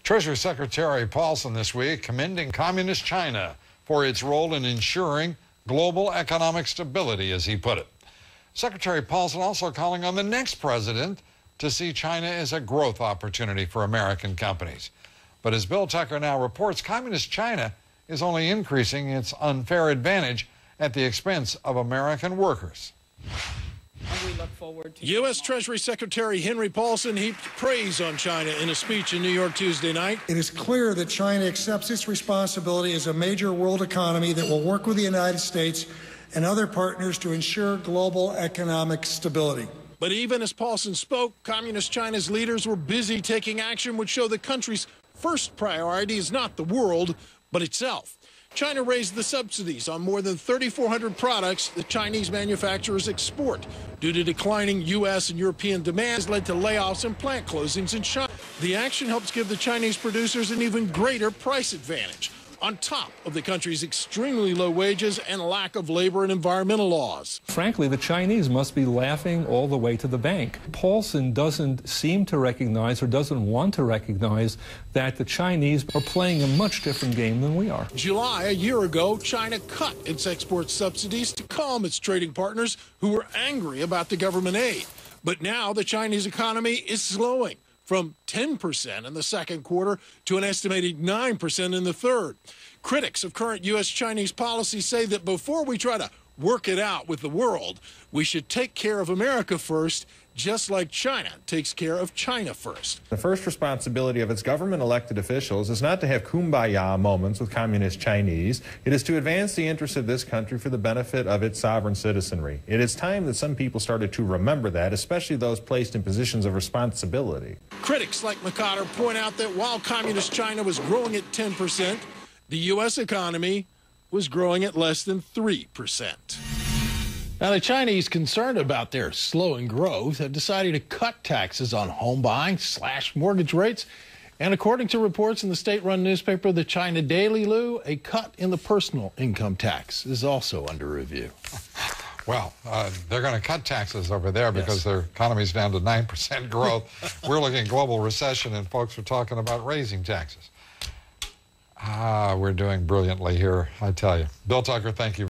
Treasury Secretary Paulson this week commending Communist China for its role in ensuring global economic stability, as he put it. Secretary Paulson also calling on the next president to see China as a growth opportunity for American companies. But as Bill Tucker now reports, Communist China is only increasing its unfair advantage at the expense of American workers. We look forward to U.S. Treasury Secretary Henry Paulson heaped praise on China in a speech in New York Tuesday night. It is clear that China accepts its responsibility as a major world economy that will work with the United States and other partners to ensure global economic stability. But even as Paulson spoke, Communist China's leaders were busy taking action which show the country's first priority is not the world, but itself. China raised the subsidies on more than 3,400 products that Chinese manufacturers export. Due to declining U.S. and European demands led to layoffs and plant closings in China. The action helps give the Chinese producers an even greater price advantage, on top of the country's extremely low wages and lack of labor and environmental laws. Frankly, the Chinese must be laughing all the way to the bank. Paulson doesn't seem to recognize or doesn't want to recognize that the Chinese are playing a much different game than we are. July, a year ago, China cut its export subsidies to calm its trading partners who were angry about the government aid. But now the Chinese economy is slowing, from 10% in the second quarter to an estimated 9% in the third. Critics of current U.S.-Chinese policy say that before we try to work it out with the world, we should take care of America first, just like China takes care of China first. The first responsibility of its government-elected officials is not to have kumbaya moments with communist Chinese. It is to advance the interests of this country for the benefit of its sovereign citizenry. It is time that some people started to remember that, especially those placed in positions of responsibility. Critics like McCotter point out that while communist China was growing at 10%, the U.S. economy was growing at less than 3%. Now, the Chinese, concerned about their slowing growth, have decided to cut taxes on home buying, slash mortgage rates, and according to reports in the state-run newspaper, the China Daily, Lou, a cut in the personal income tax is also under review. Well, they're going to cut taxes over there because their economy's down to 9% growth. We're looking at global recession, and folks are talking about raising taxes. We're doing brilliantly here, I tell you. Bill Tucker, thank you.